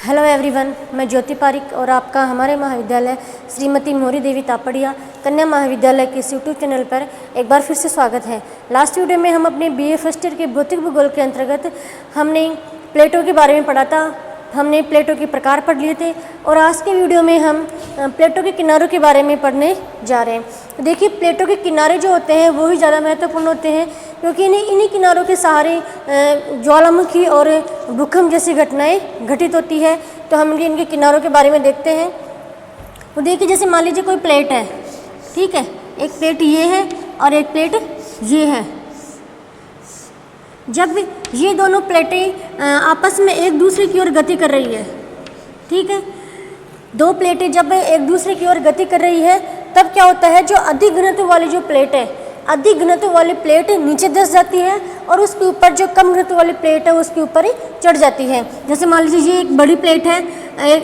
Hello everyone, मैं ज्योति पारिक और आपका हमारे महाविद्यालय श्रीमती मोहरी देवी तापड़िया कन्या महाविद्यालय के इस यूट्यूब चैनल पर एक बार फिर से स्वागत है। लास्ट वीडियो में हम अपने बीए फर्स्ट ईयर के भौतिक भूगोल के अंतर्गत हमने प्लेटों के बारे में पढ़ा था। हमने प्लेटों के प्रकार पढ़ लिए थे और आज के वीडियो में हम प्लेटों के किनारों के बारे में पढ़ने जा रहे हैं। तो देखिए, प्लेटों के किनारे जो होते हैं वो ही ज़्यादा महत्वपूर्ण होते हैं, क्योंकि इन्हीं किनारों के सहारे ज्वालामुखी और भूकंप जैसी घटनाएं घटित होती है। तो हम इनके किनारों के बारे में देखते हैं। तो देखिए, जैसे मान लीजिए कोई प्लेट है, ठीक है, एक प्लेट ये है और एक प्लेट ये है। जब ये दोनों प्लेटें आपस में एक दूसरे की ओर गति कर रही है, ठीक है, दो प्लेटें जब एक दूसरे की ओर गति कर रही है तब क्या होता है, जो अधिक घनत्व वाली जो प्लेट है, अधिक घनत्व वाली प्लेट नीचे धंस जाती है और उसके ऊपर जो कम घनत्व वाली प्लेट है उसके ऊपर ही चढ़ जाती है। जैसे मान लीजिए ये एक बड़ी प्लेट है,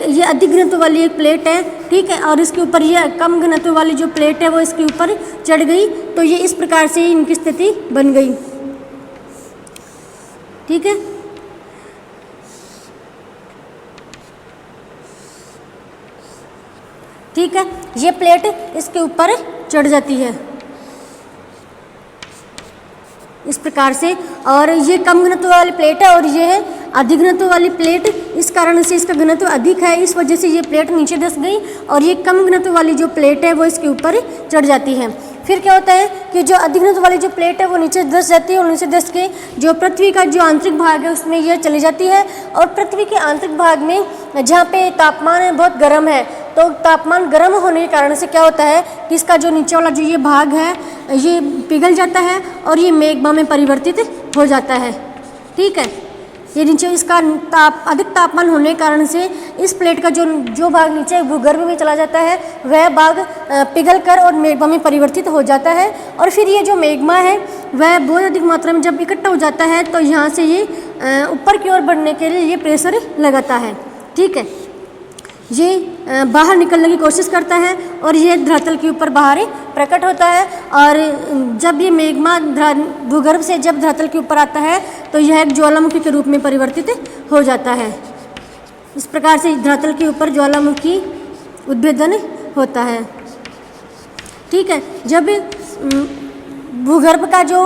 ये अधिक घनत्व वाली एक प्लेट है, ठीक है, और इसके ऊपर ये कम घनत्व वाली जो प्लेट है वो इसके ऊपर चढ़ गई। तो ये इस प्रकार से इनकी स्थिति बन गई, ठीक है। ठीक है, ये प्लेट इसके ऊपर चढ़ जाती है इस प्रकार से, और ये कम घनत्व वाली प्लेट है और ये है अधिक घनत्व वाली प्लेट। इस कारण से इसका घनत्व अधिक है, इस वजह से ये प्लेट नीचे धंस गई और ये कम घनत्व वाली जो प्लेट है वो इसके ऊपर चढ़ जाती है। फिर क्या होता है कि जो अधिक घनत्व वाली जो प्लेट है वो नीचे धंस जाती है और नीचे धंस के जो पृथ्वी का जो आंतरिक भाग है उसमें यह चली जाती है। और पृथ्वी के आंतरिक भाग में जहाँ पे तापमान बहुत गर्म है, तो तापमान गर्म होने के कारण से क्या होता है कि इसका जो नीचे वाला जो ये भाग है ये पिघल जाता है और ये मैग्मा में परिवर्तित हो जाता है, ठीक है। ये नीचे इसका अधिक तापमान होने के कारण से इस प्लेट का जो भाग नीचे भूगर्भ में चला जाता है वह भाग पिघल कर और मैग्मा में परिवर्तित हो जाता है। और फिर ये जो मैग्मा है वह बहुत अधिक मात्रा में जब इकट्ठा हो जाता है तो यहाँ से ये ऊपर की ओर बढ़ने के लिए ये प्रेशर लगाता है, ठीक है। ये बाहर निकलने की कोशिश करता है और ये धरातल के ऊपर बाहर प्रकट होता है। और जब ये मैग्मा भूगर्भ से जब धरातल के ऊपर आता है तो यह एक ज्वालामुखी के रूप में परिवर्तित हो जाता है। इस प्रकार से धरातल के ऊपर ज्वालामुखी उद्भेदन होता है, ठीक है। जब भूगर्भ का जो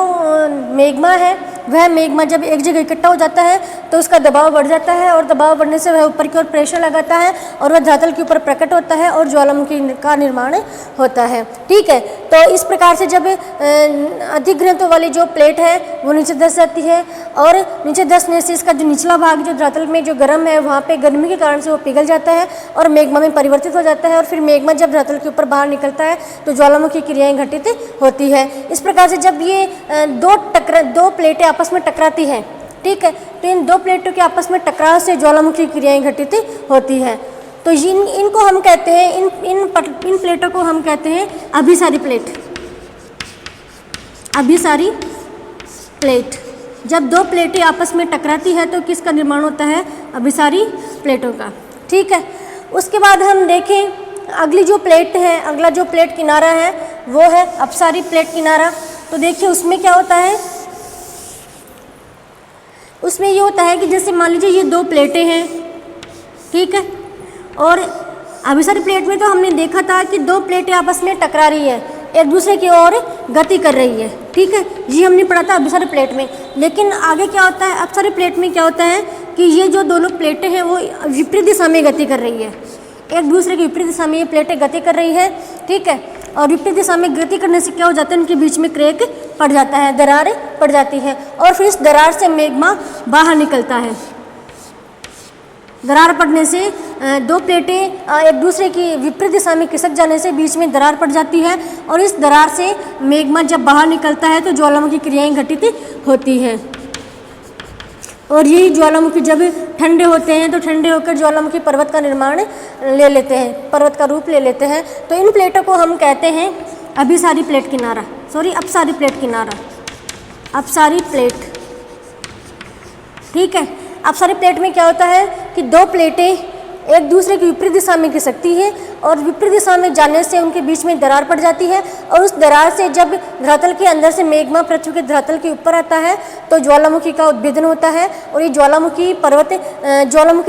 मैग्मा है वह मैग्मा जब एक जगह इकट्ठा हो जाता है तो उसका दबाव बढ़ जाता है और दबाव बढ़ने से वह ऊपर की ओर प्रेशर लगाता है और वह धरातल के ऊपर प्रकट होता है और ज्वालामुखी का निर्माण होता है, ठीक है। तो इस प्रकार से जब अधिक घनत्व वाली जो प्लेट है वो नीचे धंस जाती है और नीचे धंसने से इसका जो निचला भाग जो धरातल में जो गर्म है वहाँ पे गर्मी के कारण से वो पिघल जाता है और मैग्मा में परिवर्तित हो जाता है। और फिर मैग्मा जब धरातल के ऊपर बाहर निकलता है तो ज्वालामुखी क्रियाएँ घटित होती है। इस प्रकार से जब ये दो प्लेटें आपस में टकराती हैं, ठीक है, तो इन दो प्लेटों के आपस में टकराव से ज्वालामुखी क्रियाएं घटित होती है। तो इनको हम कहते हैं, इन प्लेटों को हम कहते हैं अभिसारी प्लेट। अभिसारी प्लेट, जब दो प्लेटें आपस में टकराती है तो किसका निर्माण होता है, अभिसारी प्लेटों का, ठीक है। उसके बाद हम देखें अगली जो प्लेट है, अगला जो प्लेट किनारा है वो है अपसारी प्लेट किनारा। तो देखिए उसमें क्या होता है, उसमें ये होता है कि जैसे मान लीजिए ये दो प्लेटें हैं, ठीक है, और अभिसारी प्लेट में तो हमने देखा था कि दो प्लेटें आपस में टकरा रही है, एक दूसरे की ओर गति कर रही है, ठीक है, ये हमने पढ़ा था अभिसारी प्लेट में। लेकिन आगे क्या होता है, अपसारी प्लेट में क्या होता है कि ये जो दोनों प्लेटें हैं वो विपरीत दिशा में गति कर रही है, एक दूसरे की विपरीत दिशा में ये प्लेटें गति कर रही है, ठीक है। और विपरीत दिशा में गति करने से क्या हो जाता है, उनके बीच में क्रैक पड़ जाता है, दरार पड़ जाती है और फिर इस दरार से मैग्मा बाहर निकलता है। दरार पड़ने से दो प्लेटें एक दूसरे की विपरीत दिशा में खिसक जाने से बीच में दरार पड़ जाती है और इस दरार से मैग्मा जब बाहर निकलता है तो ज्वालामुखी क्रियाएं घटित होती हैं। और यही ज्वालामुखी जब ठंडे होते हैं तो ठंडे होकर ज्वालामुखी पर्वत का निर्माण ले लेते हैं, पर्वत का रूप ले लेते हैं। तो इन प्लेटों को हम कहते हैं अभिसारी प्लेट किनारा, अपसारी प्लेट किनारा, अपसारी प्लेट, ठीक है। अपसारी प्लेट में क्या होता है कि दो प्लेटें एक दूसरे की विपरीत दिशा में खिसकती है और विपरीत दिशा में जाने से उनके बीच में दरार पड़ जाती है और उस दरार से जब धरातल के अंदर से मैग्मा पृथ्वी के धरातल के ऊपर आता है तो ज्वालामुखी का उद्भेदन होता है और ये ज्वालामुखी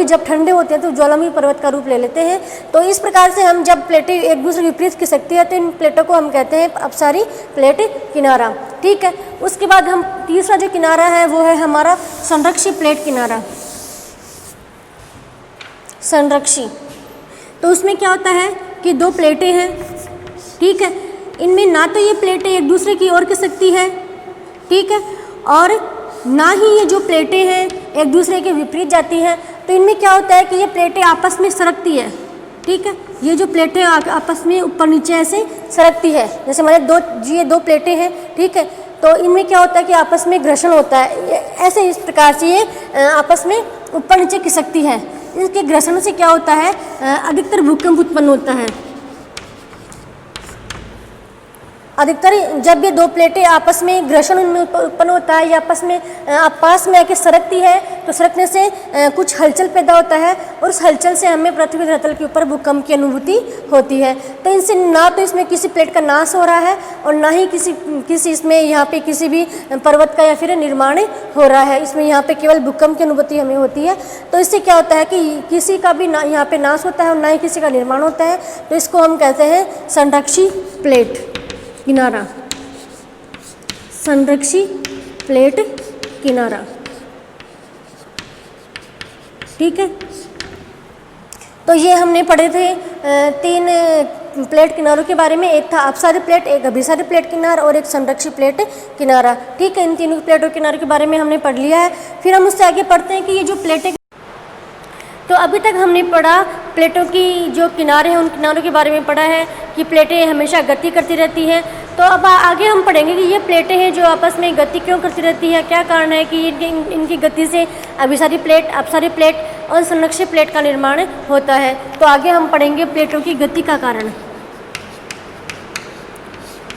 जब ठंडे होते हैं तो ज्वालामुखी पर्वत का रूप ले लेते हैं। तो इस प्रकार से हम जब प्लेटें एक दूसरे के विपरीत खिसकती है तो इन प्लेटों को हम कहते हैं अपसारी प्लेट किनारा। ठीक है, उसके बाद हम तीसरा जो किनारा है वो है हमारा संरक्षी प्लेट किनारा। संरक्षी, तो उसमें क्या होता है कि दो प्लेटें हैं, ठीक है, इनमें ना तो ये प्लेटें एक दूसरे की ओर खिसकती है, ठीक है, और ना ही ये जो प्लेटें हैं एक दूसरे के विपरीत जाती हैं। तो इनमें क्या होता है कि ये प्लेटें आपस में सरकती है, ठीक है, ये जो प्लेटें आपस में ऊपर नीचे ऐसे सरकती है। जैसे हमारे ये दो प्लेटें हैं, ठीक है, तो इनमें क्या होता है कि आपस में घर्षण होता है, ऐसे इस प्रकार से ये आपस में ऊपर नीचे खिसकती है। इसके घर्षण से क्या होता है, अधिकतर भूकंप उत्पन्न होता है। अधिकतर जब ये दो प्लेटें आपस में घर्षण उत्पन्न होता है या आपस में पास में आके सरकती है तो सरकने से कुछ हलचल पैदा होता है और उस हलचल से हमें पृथ्वी धरातल के ऊपर भूकंप की अनुभूति होती है। तो इनसे ना तो इसमें किसी प्लेट का नाश हो रहा है और ना ही किसी इसमें यहाँ पे किसी भी पर्वत का या फिर निर्माण हो रहा है। इसमें यहाँ पे केवल भूकंप की अनुभूति हमें होती है। तो इससे क्या होता है कि किसी का भी ना यहाँ पे नाश होता है और ना ही किसी का निर्माण होता है। तो इसको हम कहते हैं संरक्षी प्लेट किनारा। संरक्षी प्लेट किनारा, ठीक है। तो ये हमने पढ़े थे तीन प्लेट किनारों के बारे में। एक था अपसारी प्लेट, एक अभिसारी प्लेट किनारा और एक संरक्षी प्लेट किनारा, ठीक है। इन तीनों प्लेटों किनारों के बारे में हमने पढ़ लिया है। फिर हम उससे आगे पढ़ते हैं कि ये जो प्लेटें, तो अभी तक हमने पढ़ा प्लेटों की जो किनारे हैं उन किनारों के बारे में पढ़ा है कि प्लेटें हमेशा गति करती रहती हैं। तो अब आगे हम पढ़ेंगे कि ये प्लेटें हैं जो आपस में गति क्यों करती रहती है, क्या कारण है कि इनकी गति से अभिसारी प्लेट, अपसारी प्लेट और संरक्षी प्लेट का निर्माण होता है। तो आगे हम पढ़ेंगे प्लेटों की गति का कारण।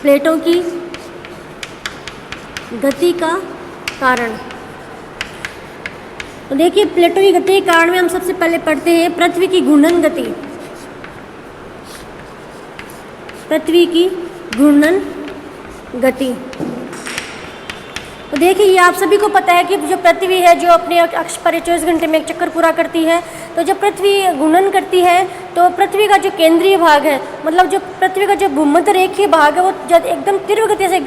प्लेटों की गति का कारण। तो देखिए प्लेटों की गति के कारण में हम सबसे पहले पढ़ते हैं पृथ्वी की घूर्णन गति। पृथ्वी की घूर्णन गति। तो देखिए ये आप सभी को पता है कि जो पृथ्वी है जो अपने अक्ष पर 24 घंटे में एक चक्कर पूरा करती है। तो जब पृथ्वी घूर्णन करती है तो पृथ्वी का जो केंद्रीय भाग है, मतलब जो पृथ्वी का जो भूमध्य रेखीय भाग है वो एकदम तीव्र गति से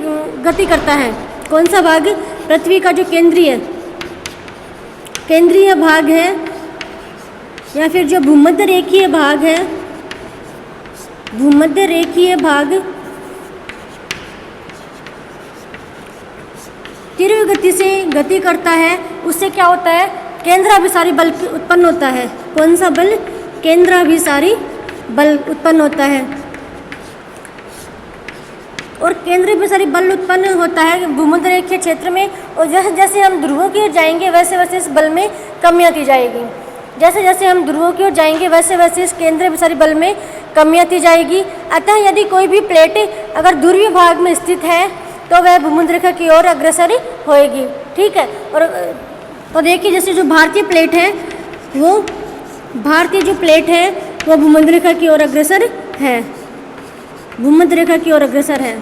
गति करता है। कौन सा भाग? पृथ्वी का जो केंद्रीय भाग है या फिर जो भूमध्य रेखीय भाग है, भूमध्य रेखीय भाग तीव्र गति से गति करता है। उससे क्या होता है? केंद्राभिसारी बल उत्पन्न होता है। कौन सा बल? केंद्राभिसारी बल उत्पन्न होता है। और केंद्राभिसारी बल उत्पन्न होता है भूमध्य रेखीय क्षेत्र में। और जैसे जैसे हम ध्रुवों की ओर जाएंगे वैसे वैसे इस बल में कमी आती जाएगी। जैसे जैसे हम ध्रुवों की ओर जाएंगे वैसे वैसे इस केंद्राभिसारी बल में कमी आती जाएगी। अतः यदि कोई भी प्लेट अगर ध्रुवीय भाग में स्थित है तो वह भूमध्य रेखा की ओर अग्रसर होएगी, ठीक है। और तो देखिए जैसे जो भारतीय प्लेट है वो भूमध्य रेखा की ओर अग्रसर है, भूमध्य रेखा की ओर अग्रसर है,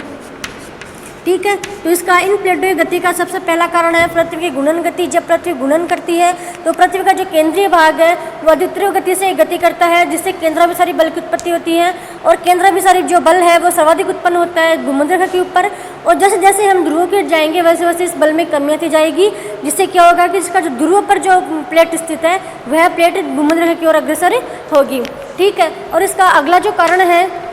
ठीक है। तो इसका इन प्लेटों की गति का सबसे पहला कारण है पृथ्वी की घूर्णन गति। जब पृथ्वी घूर्णन करती है तो पृथ्वी का जो केंद्रीय भाग है वह अधितीव्र गति से गति करता है, जिससे केंद्राभिसारी बल की उत्पत्ति होती है। और केंद्राभिसारी जो बल है वो सर्वाधिक उत्पन्न होता है भूमध्य रेखा के ऊपर। और जैसे जैसे हम ध्रुवों की ओर जाएंगे वैसे वैसे इस बल में कमी आती जाएगी, जिससे क्या होगा कि इसका जो ध्रुव पर जो प्लेट स्थित है वह प्लेट भूमध्य रेखा की ओर अग्रसर होगी, ठीक है। और इसका अगला जो कारण है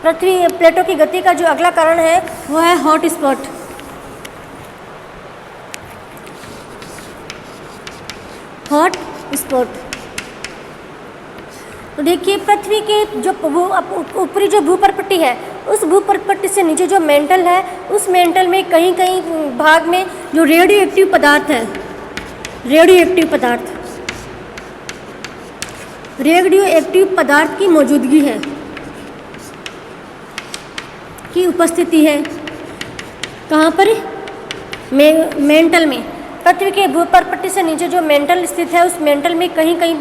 पृथ्वी प्लेटों की गति का जो अगला कारण है वो है हॉट स्पॉट। Hot spot. तो देखिए पृथ्वी के जो ऊपरी जो भूपर्पट्टी है उस भूपर्पट्टी से नीचे जो मेंटल है उस मेंटल में कहीं कहीं भाग में जो रेडियो एक्टिव पदार्थ की मौजूदगी है, की उपस्थिति है। कहाँ पर? मेंटल में। पृथ्वी के भूपर्पट्टी से नीचे जो मेंटल स्थित है उस मेंटल में कहीं कहीं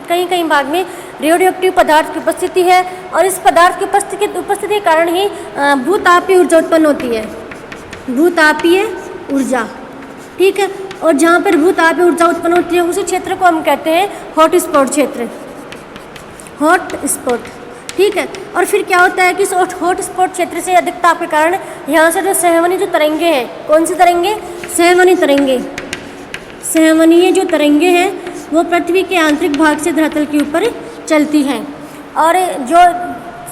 कहीं कहीं भाग में रेडियोएक्टिव पदार्थ की उपस्थिति है और इस पदार्थ की उपस्थिति के कारण ही भूतापीय ऊर्जा उत्पन्न होती है, भूतापीय ऊर्जा। ठीक है, और जहाँ पर भूतापीय ऊर्जा उत्पन्न होती है उसी क्षेत्र को हम कहते हैं हॉट स्पॉट क्षेत्र, हॉट स्पॉट। ठीक है, और फिर क्या होता है कि इस हॉट स्पॉट क्षेत्र से अधिक ताप के कारण यहाँ से जो संवहनीय जो तरंगे हैं, कौन सी तरंगे? संवहनीय तरंगे, संवहनीय जो तरंगे हैं वो पृथ्वी के आंतरिक भाग से धरातल के ऊपर चलती हैं और जो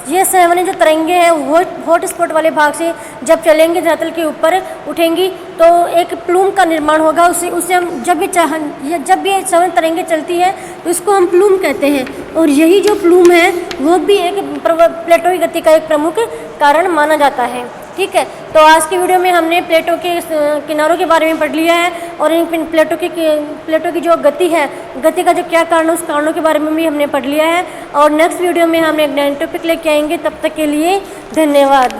ये संवहनीय जो तरंगे हैं वो हॉट स्पॉट वाले भाग से जब चलेंगे, धरातल के ऊपर उठेंगी तो एक प्लूम का निर्माण होगा। उसे हम जब ये संवहनीय तरंगे चलती है तो इसको हम प्लूम कहते हैं और यही जो प्लूम है वो भी एक प्लेटों की गति का एक प्रमुख कारण माना जाता है। ठीक है, तो आज की वीडियो में हमने प्लेटों के किनारों के बारे में पढ़ लिया है और इन प्लेटों की जो गति है, गति का जो क्या कारण है उस कारणों के बारे में भी हमने पढ़ लिया है और नेक्स्ट वीडियो में हम एक नया टॉपिक लेके आएंगे। तब तक के लिए धन्यवाद।